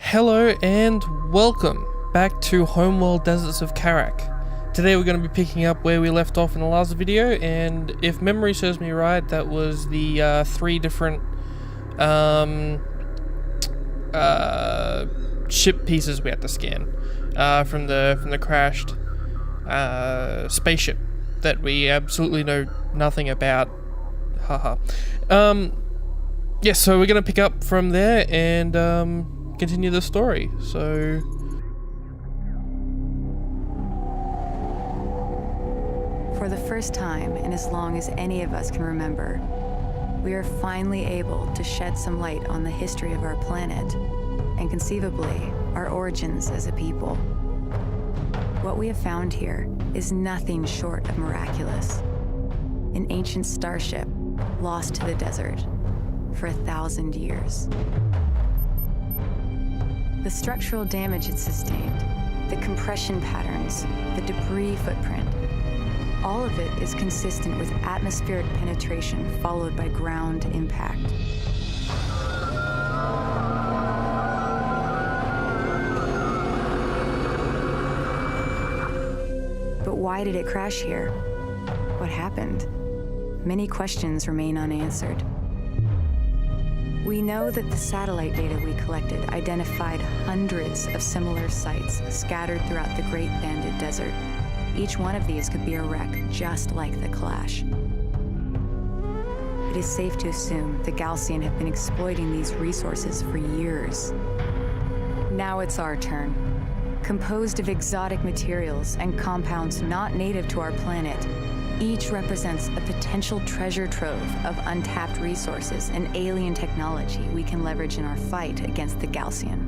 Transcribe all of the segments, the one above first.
Hello and welcome back to Homeworld Deserts of Kharak. Today we're going to be picking up where we left off in the last video, and if memory serves me right, that was the three different ship pieces we had to scan from the crashed spaceship that we absolutely know nothing about. Haha. Yeah, so we're going to pick up from there and continue the story. So for the first time in as long as any of us can remember, we are finally able to shed some light on the history of our planet and conceivably our origins as a people. What we have found here is nothing short of miraculous. An ancient starship lost to the desert for 1,000 years. The structural damage it sustained, the compression patterns, the debris footprint, all of it is consistent with atmospheric penetration followed by ground impact. But why did it crash here? What happened? Many questions remain unanswered. We know that the satellite data we collected identified hundreds of similar sites scattered throughout the Great Banded Desert. Each one of these could be a wreck just like the Clash. It is safe to assume the Galcian have been exploiting these resources for years. Now it's our turn. Composed of exotic materials and compounds not native to our planet, each represents a potential treasure trove of untapped resources and alien technology we can leverage in our fight against the Galcian,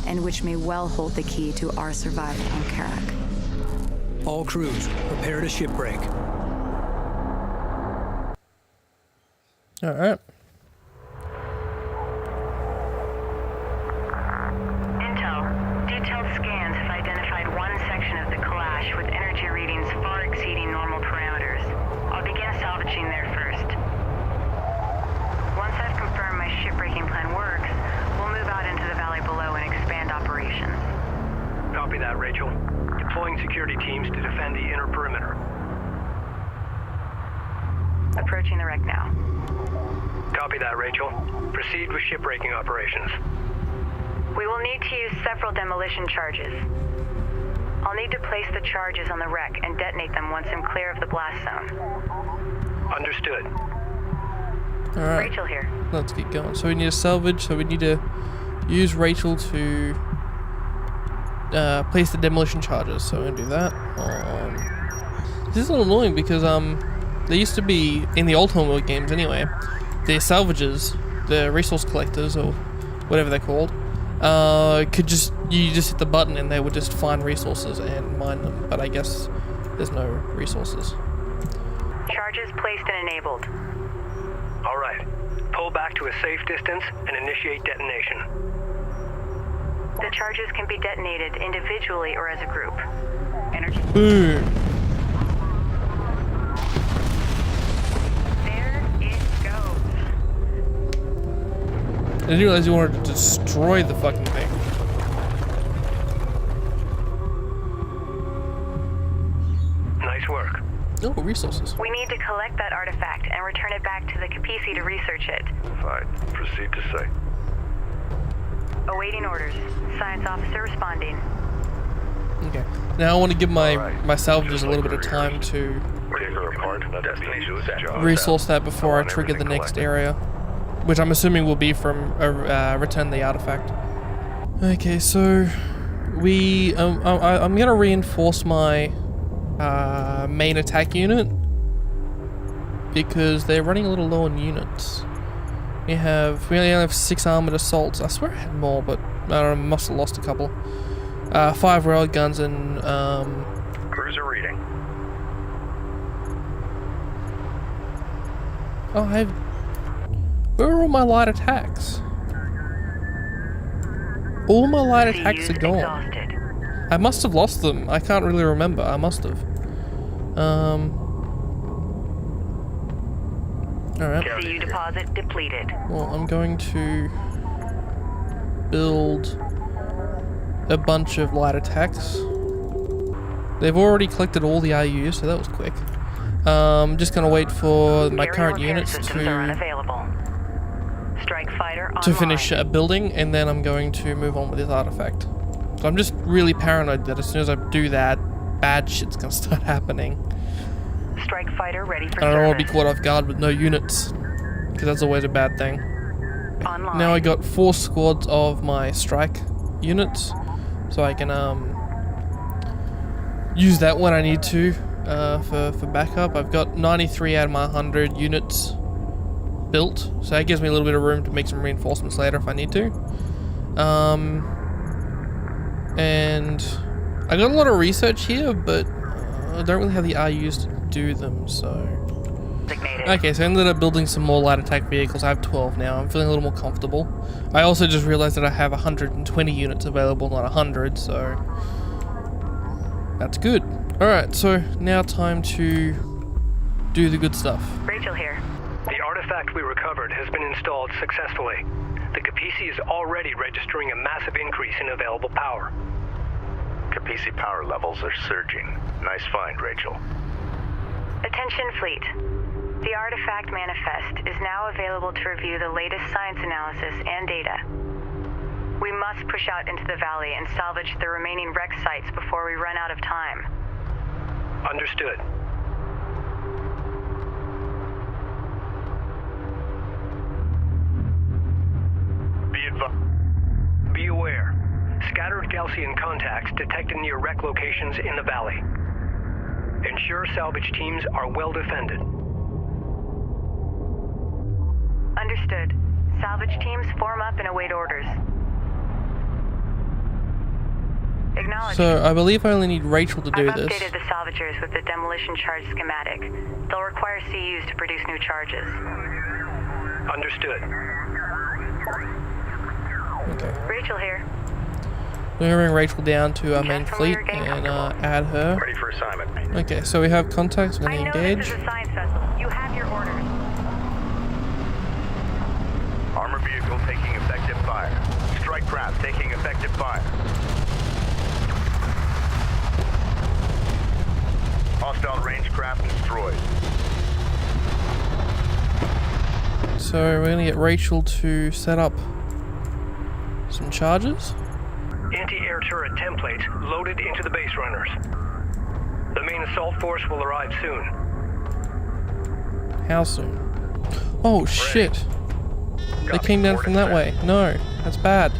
and which may well hold the key to our survival on Kharak. All crews, prepare to shipbreak. alright. Intel. Detailed scans have identified one section of the Clash with energy readings far exceeding normal parameters. I'll begin salvaging there first. Once I've confirmed my shipbreaking plan works, we'll move out into the valley below and expand operations. Copy that, Rachel. Deploying security teams to defend the inner perimeter. Approaching the wreck now. Copy that, Rachel. Proceed with shipbreaking operations. We will need to use several demolition charges. I'll need to place the charges on the wreck and detonate them once I'm clear of the blast zone. Understood. Alright. Rachel here. Let's get going. So we need to salvage, so we need to use Rachel to place the demolition charges. So I'm gonna do that. This is a little annoying because there used to be, in the old Homeworld games anyway, the salvages, the resource collectors or whatever they're called, you just hit the button and they would just find resources and mine them, but I guess there's no resources. Charges placed and enabled. All right. Pull back to a safe distance and initiate detonation. The charges can be detonated individually or as a group. Energy. Boom. There it goes. I didn't realize you wanted to destroy the fucking thing. Nice work. Oh, resources. We need to collect that artifact and return it back to the Capisi to research it. Fine. Proceed to say. Awaiting orders. Science officer responding. Okay. Now I want to give my Alright. salvages a little bit of time to Take her apart and let the destination set job. resource that before I want trigger the everything next collected. area, which I'm assuming will be from return the artifact. Okay, so we I'm gonna reinforce my main attack unit because they're running a little low on units. We only have 6 armored assaults. I swear I had more, but I don't know, must have lost a couple. 5 rail guns and Cruiser reading. oh, where are all my light attacks? All my light attacks are gone. Exhausted. I must have lost them. I can't really remember. I must have. Alright. CU deposit depleted. Well, I'm going to build a bunch of light attacks. They've already collected all the RUs, so that was quick. Just gonna wait for my current units to finish building, and then I'm going to move on with this artifact. So I'm just really paranoid that as soon as I do that, bad shit's gonna start happening. Strike fighter ready for I don't want to service. be caught off guard with no units, because that's always a bad thing. Online. Now I got 4 squads of my strike units, so I can use that when I need to for backup. I've got 93 out of my 100 units built, so that gives me a little bit of room to make some reinforcements later if I need to. And I got a lot of research here, but I don't really have the RUs to do them, so... Okay, so I ended up building some more light attack vehicles. I have 12 now. I'm feeling a little more comfortable. I also just realized that I have 120 units available, not 100, so... that's good. Alright, so now time to do the good stuff. Rachel here. The artifact we recovered has been installed successfully. The Capisi is already registering a massive increase in available power. Capisi power levels are surging. Nice find, Rachel. Attention fleet. The artifact manifest is now available to review the latest science analysis and data. We must push out into the valley and salvage the remaining wreck sites before we run out of time. Understood. Be aware. Scattered Gaussian contacts detected near wreck locations in the valley. Ensure salvage teams are well defended. Understood. Salvage teams form up and await orders. Acknowledged. So I believe I only need Rachel to do I've this. updated the salvagers with the demolition charge schematic. They'll require CUs to produce new charges. Understood. Okay. Rachel here. We're gonna bring Rachel down to our main fleet and add her. Ready for assignment. Okay, so we have contacts. We're I gonna know engage. this is a science vessel. You have your orders. Armor vehicle taking effective fire. Strike craft taking effective fire. Hostile range craft destroyed. So we're gonna get Rachel to set up some charges. Anti-air turret templates loaded into the base runners. The main assault force will arrive soon. How soon? Oh shit! They came down from that way. No, that's bad.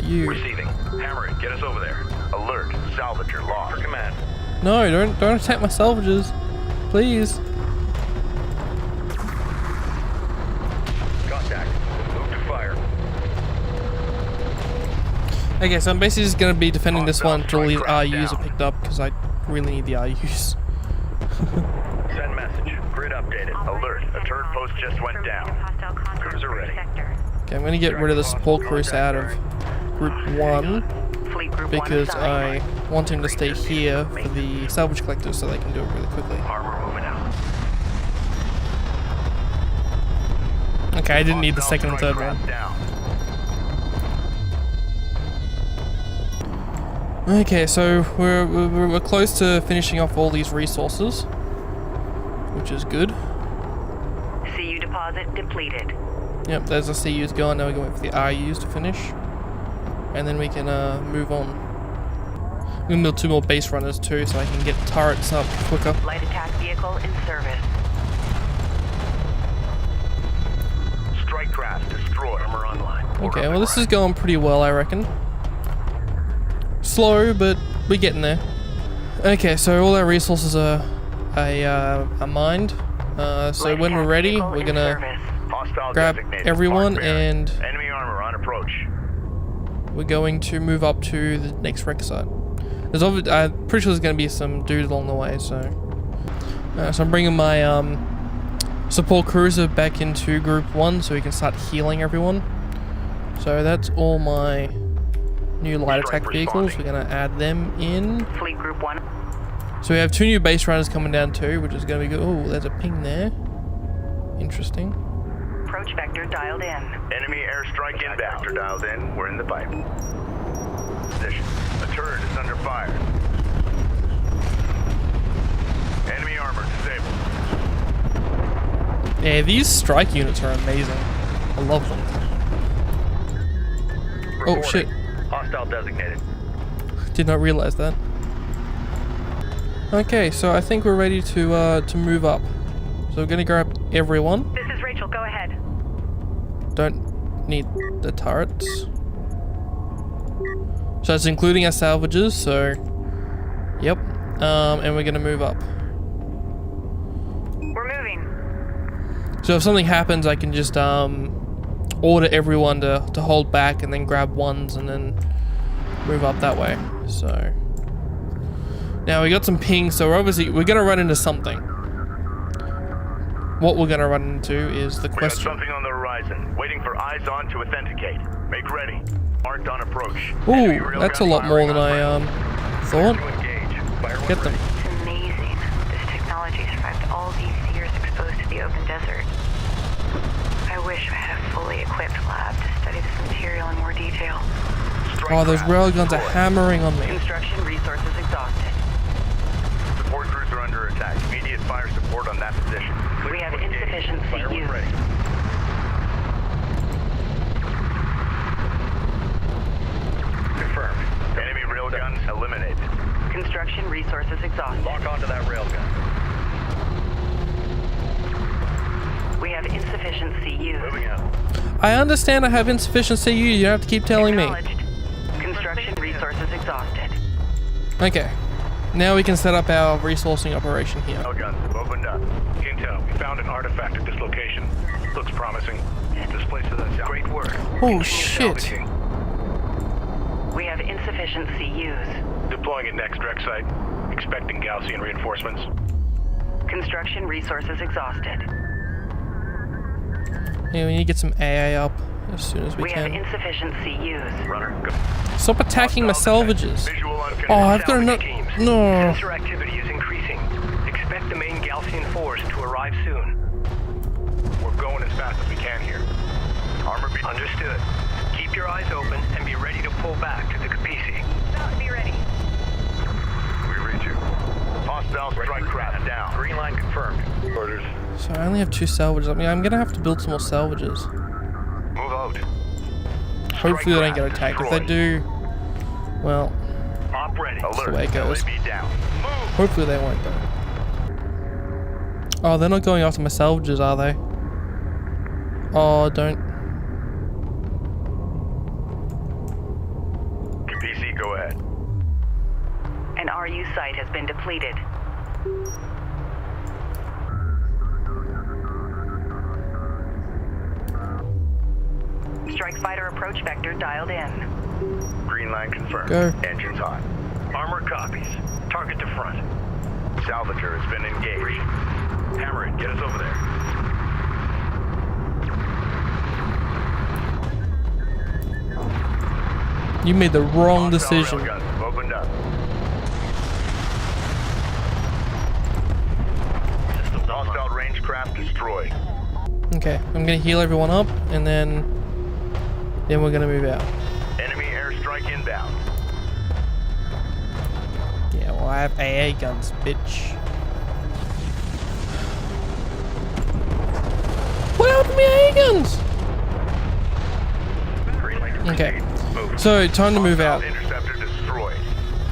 You. Receiving. Hammer it. Get us over there. Alert. Salvager lost. For command. No, don't attack my salvages, please. Contact. Move to fire. Okay, so I'm basically just gonna be defending this one until these RUs are picked up because I really need the RUs. Send message. Grid updated. Alert. A turret post just went down. Cruiser ready. Okay, I'm gonna get rid of the support cruise out of Group 1 because I want him to stay here for the salvage collectors so they can do it really quickly. Armor moving out. Okay, I didn't need the second and third one. Down. Okay, so we're close to finishing off all these resources, which is good. CU deposit depleted. Yep, there's the CUs going. Now we're going for the RUs to finish, and then we can move on. I'm gonna build 2 more base runners too, so I can get turrets up quicker. Light attack vehicle in service. Strike craft destroyed. Armor online. Okay, well this is going pretty well, I reckon. Slow, but we're getting there. Okay, so all our resources are mined. So when we're ready, we're gonna grab everyone and enemy armor on approach. we're going to move up to the next wreck site. I'm pretty sure there's going to be some dudes along the way, so I'm bringing my support cruiser back into Group 1 so we can start healing everyone. So that's all my new light attack vehicles. We're going to add them in. Fleet Group 1. So we have 2 new base runners coming down too, which is going to be good. Oh, there's a ping there. Interesting. Approach vector dialed in. Enemy airstrike inbound. Vector dialed in. We're in the pipe. Position. The turret is under fire. Enemy armor disabled. Yeah, these strike units are amazing. I love them. Oh shit. Hostile designated. Did not realize that. Okay, so I think we're ready to move up. So we're gonna grab everyone. This is Rachel, go ahead. Don't need the turrets. So it's including our salvages, so yep. And we're gonna move up. We're moving. So if something happens, I can just order everyone to hold back and then grab ones and then move up that way. So now we got some pings, so we're gonna run into something. What we're gonna run into is the We got question. something on the horizon. Waiting for eyes on to authenticate. Make ready. Marked on approach. Ooh, that's a lot more than I thought. Get them. It's amazing. This technology survived all these years exposed to the open desert. I wish I had a fully equipped lab to study this material in more detail. Oh, those railguns are hammering on me. Construction resources exhausted. Support crews are under attack. Immediate fire support on that position. We have insufficient CUs. Ready. Confirmed. Enemy railguns eliminated. Construction resources exhausted. Lock onto that railgun. We have insufficient CUs. Moving out. I understand I have insufficient CU, you don't have to keep telling me. Acknowledged. Construction resources exhausted. Okay. Now we can set up our resourcing operation here. Railguns opened up. Intel, we found an artifact at this location. Looks promising. This place is a great work. Oh Continue shit. salvaging. We have insufficient CUs. Deploying at next direct site. Expecting Gaussian reinforcements. Construction resources exhausted. Yeah, we need to get some AA up as soon as we We have can. insufficient CUs. Runner, go. Stop attacking my salvages. Visual Oh, unconfirmed. I've got Salvage enough. teams. No. Sensor activity is increasing. Expect the main Gaussian force to arrive soon. We're going as fast as we can here. Armor be Understood. Keep your eyes open and be ready to pull back to the Capisi. Be ready. We read you. Hostile strike craft down. Green line confirmed. Orders. So I only have 2 salvages. I mean, I'm gonna have to build some more salvages. Move out. Hopefully they don't get attacked. If they do, well, Op ready. the Alert. way it goes. LAB down. Move. Hopefully they won't though. Oh, they're not going after my salvages, are they? Oh, don't. PC, go ahead. An RU site has been depleted. Strike fighter approach vector dialed in. Green line confirmed. Go. Engines on. Armor copies. Target to front. Salvager has been engaged. Hammer it. Get us over there. You made the wrong Hostile decision. railguns have opened up. Hostile range craft destroyed. Okay, I'm gonna heal everyone up, and then we're gonna move out. Enemy airstrike inbound. Yeah, well, I have AA guns, bitch. What happened to my AA guns? Green light to Okay, proceed. Move. so time to move Hostile out. interceptor destroyed.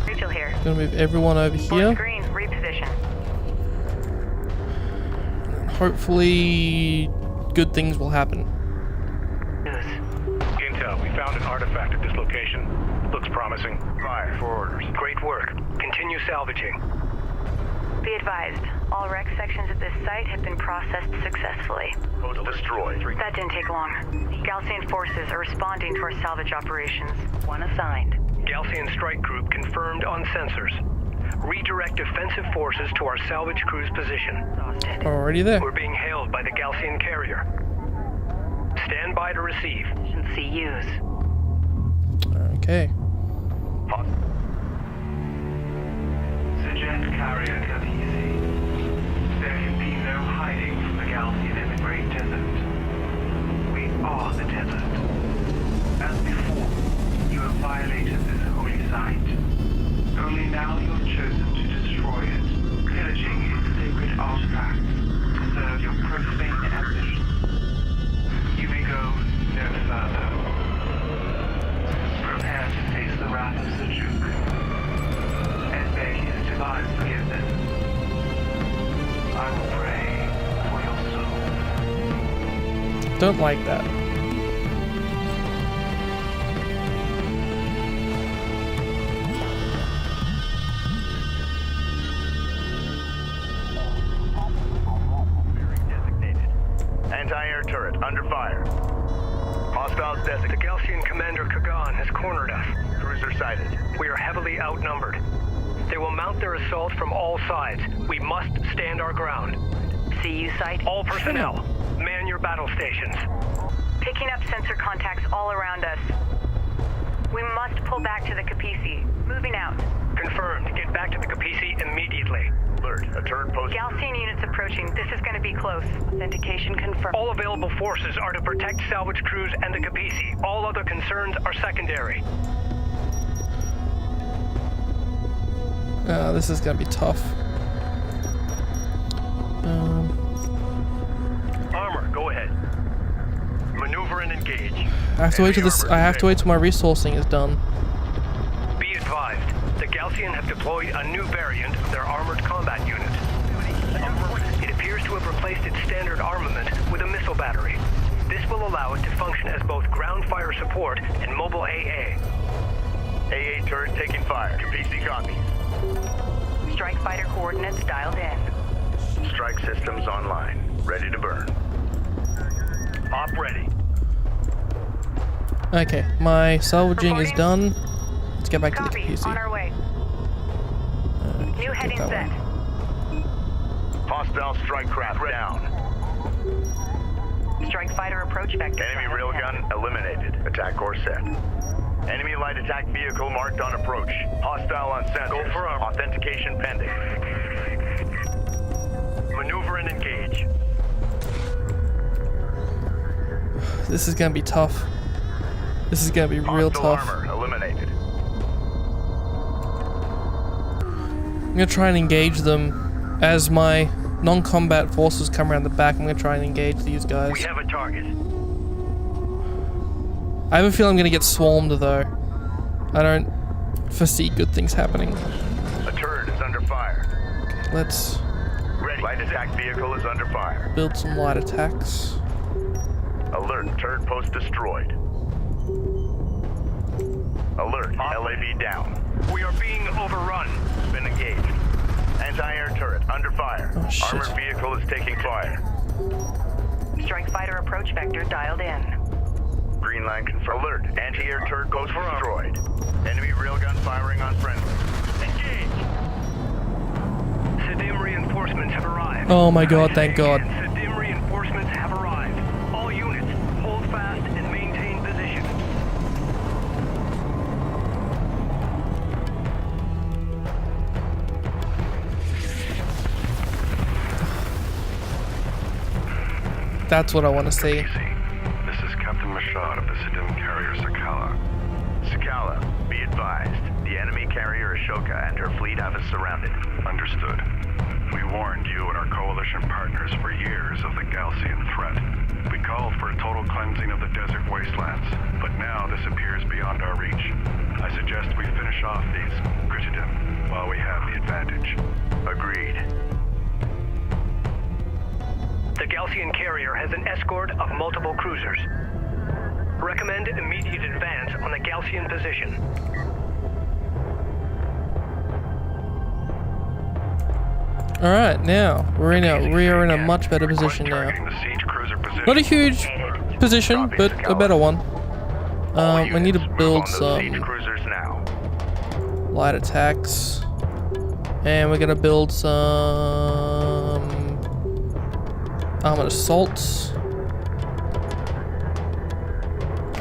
Rachel here. Gonna move everyone over Force here. green, reposition. Hopefully, good things will happen. Intel, we found an artifact at this location. Looks promising. Fire for orders. Great work. Continue salvaging. Be advised, all wreck sections at this site have been processed successfully. Destroyed. That didn't take long. Gaussian forces are responding to our salvage operations. One assigned. Gaussian strike group confirmed on sensors. Redirect defensive forces to our salvage crew's position. Exhausted. Already there. We're being hailed by the Gaussian carrier. Stand by to receive. CUs. Okay. Suggest carrier Capisi. There can be no hiding from the Gaussian in the Great Desert. We are the desert. As before, you have violated don't like that. Designated. Anti-air turret under fire. Hostiles designated. The Galcian Commander Kagan has cornered us. Cruiser sighted. We are heavily outnumbered. They will mount their assault from all sides. We must stand our ground. CU site. All personnel, man your battle stations. Picking up sensor contacts all around us. We must pull back to the Capisi. Moving out. Confirmed. Get back to the Capisi immediately. Alert. A turret post. Galcian units approaching. This is going to be close. Authentication confirmed. All available forces are to protect salvage crews and the Capisi. All other concerns are secondary. This is gonna be tough. Armor, go ahead. Maneuver and engage. I have to wait till this. I have to wait till my resourcing is done. Be advised, the Galcian have deployed a new variant of their armored combat unit. It appears to have replaced its standard armament with a missile battery. This will allow it to function as both ground fire support and mobile AA. AA turret taking fire. Capisi copies. Strike fighter coordinates dialed in. Strike systems online. Ready to burn. Op ready. Okay, my salvaging is done. Let's get back to the Copy. Capisi. On our way. New heading that set. Hostile strike craft down. Strike fighter approach vector. Enemy railgun eliminated. Attack course set. Enemy light attack vehicle marked on approach. Hostile on sensors. Go for armor. Authentication pending. Maneuver and engage. This is gonna be tough. This is gonna be real Hostile tough. armor eliminated. I'm gonna try and engage them as my non-combat forces come around the back. I'm gonna try and engage these guys. We have a target. I have a feeling I'm gonna get swarmed though. I don't foresee good things happening. A turret is under fire. Let's Ready. Light attack vehicle is under fire. build some light attacks. Alert. Turret post destroyed. Alert. LAV down. We are being overrun. Been engaged. Anti-air turret under fire. Oh, shit. Armored vehicle is taking fire. Strike fighter approach vector dialed in. Green line confirmed. Alert. Anti-air turret post destroyed. Enemy railgun firing on friendly. Engage. Sedim reinforcements have arrived. Oh my god, thank god. Sedim reinforcements have arrived. All units, hold fast and maintain position. That's what I want to see. This is Captain Mashad of the Sedim carrier Sakala. Sakala, be advised. The enemy carrier Ashoka and her fleet have us surrounded. Understood. We warned you and our coalition partners for years of the Galcian threat. We called for a total cleansing of the desert wastelands, but now this appears beyond our reach. I suggest we finish off these Critidim while we have the advantage. Agreed. The Galcian carrier has an escort of multiple cruisers. Recommend immediate advance on the Galcian position. Alright, now we are in a much better position now. Targeting the siege cruiser position. Not a huge position, but a better one. We need to build Siege some cruisers now. light attacks. And we're gonna build some armored assaults.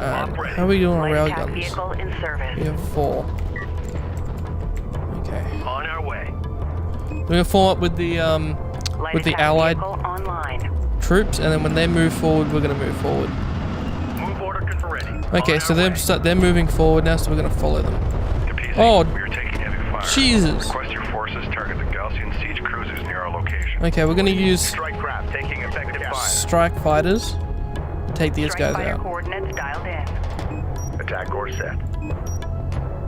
And how are we doing on Light attack railguns? vehicle in service. We have 4. Okay. On our way. We're gonna form up with the Light attack allied vehicle online. troops, and then when they move forward, we're gonna move forward. Move order confirmed ready. Okay, so they're moving forward now, so we're gonna follow them. Capisi, Oh, we are taking heavy fire. Jesus. Request your forces target the Galcian siege cruisers near our location. Okay, we're gonna use Strike craft taking effective fire. strike fighters. Take these Strike guys fighter out. coordinates dialed in. Attack course set.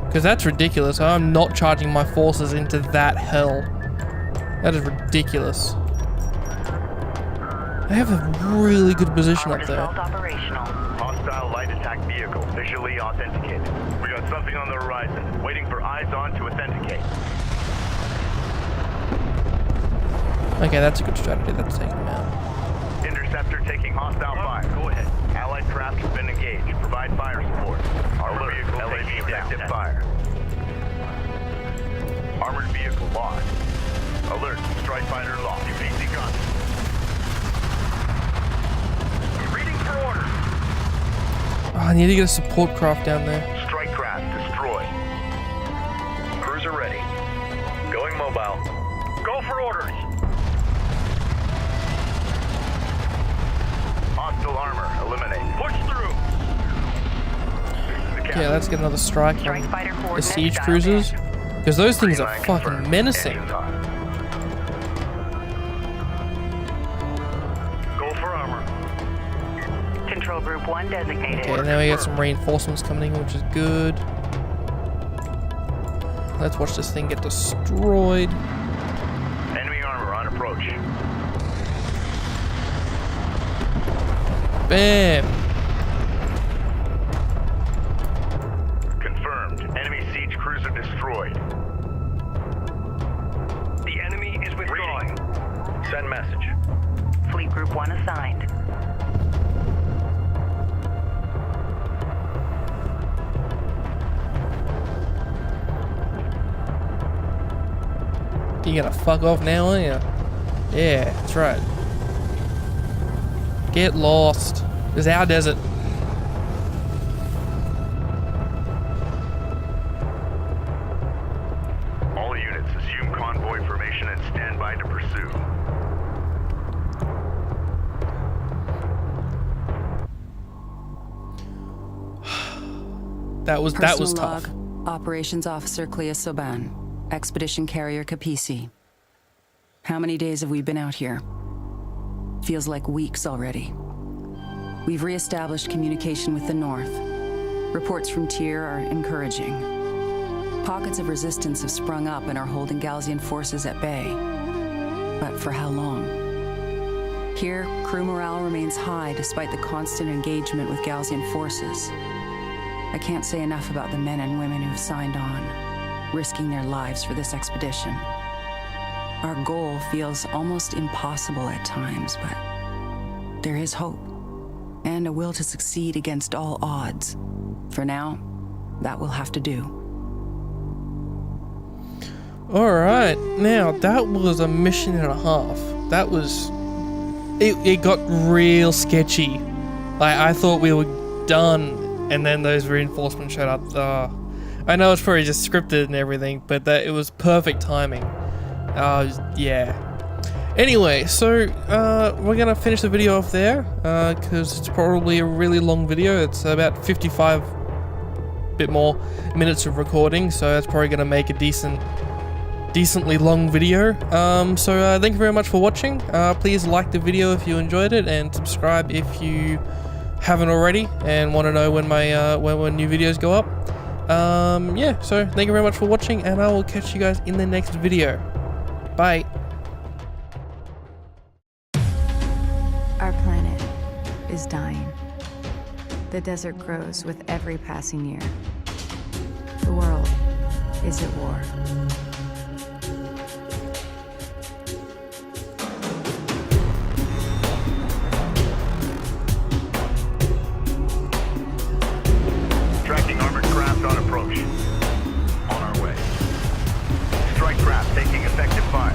Because that's ridiculous. I'm not charging my forces into that hell. That is ridiculous. I have a really good position up there. Hostile light attack vehicle visually authenticated. We got something on the horizon. Waiting for eyes on to authenticate. Okay, that's a good strategy. That's taking him out. Interceptor taking hostile fire. Go ahead. Allied craft has been engaged. Provide fire support. Armored vehicle taking active fire. Armored vehicle lost. Alert. Strike fighter lost. UPC gun. Reading for order. Oh, I need to get a support craft down there. Strike craft destroyed. Cruiser ready. Going mobile. Go for orders. Hostile armor eliminated. Push through. Yeah, let's get another strike on the siege cruisers. Because those things are fucking menacing. Go for armor. Control Group 1 designated. Okay, now we got some reinforcements coming in, which is good. Let's watch this thing get destroyed. Enemy armor on approach. Bam! Confirmed. Enemy siege cruiser destroyed. The enemy is withdrawing. Send message. Fleet Group 1 assigned. You gonna fuck off now, aren't you? Yeah, that's right. Get lost. This is our desert. All units assume convoy formation and stand by to pursue. That was Personal tough. log, Operations Officer Clea Soban, Expedition Carrier Capisi. How many days have we been out here? Feels like weeks already. We've reestablished communication with the North. Reports from Tyr are encouraging. Pockets of resistance have sprung up and are holding Galsian forces at bay. But for how long? Here, crew morale remains high despite the constant engagement with Galsian forces. I can't say enough about the men and women who've signed on, risking their lives for this expedition. Our goal feels almost impossible at times, but there is hope, and a will to succeed against all odds. For now, that will have to do. Alright, now that was a mission and a half. That was... It got real sketchy. Like, I thought we were done, and then those reinforcements showed up. I know it's probably just scripted and everything, but it was perfect timing. Yeah. Anyway, so we're gonna finish the video off there because it's probably a really long video. It's about 55 bit more minutes of recording, so that's probably gonna make a decently long video. So thank you very much for watching. Please like the video if you enjoyed it, and subscribe if you haven't already and want to know when my when new videos go up. Yeah, so thank you very much for watching, and I will catch you guys in the next video. Bye. Our planet is dying. The desert grows with every passing year. The world is at war. Tracking armored craft on approach. On our way. Strike craft taking effective fire.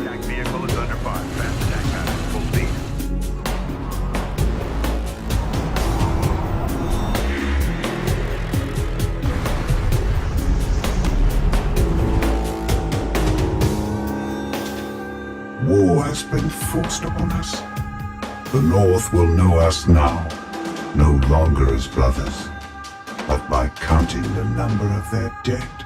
Attack vehicle is under fire. Fast attack pattern. Full speed. War has been forced upon us. The North will know us now, no longer as brothers, but by counting the number of their dead.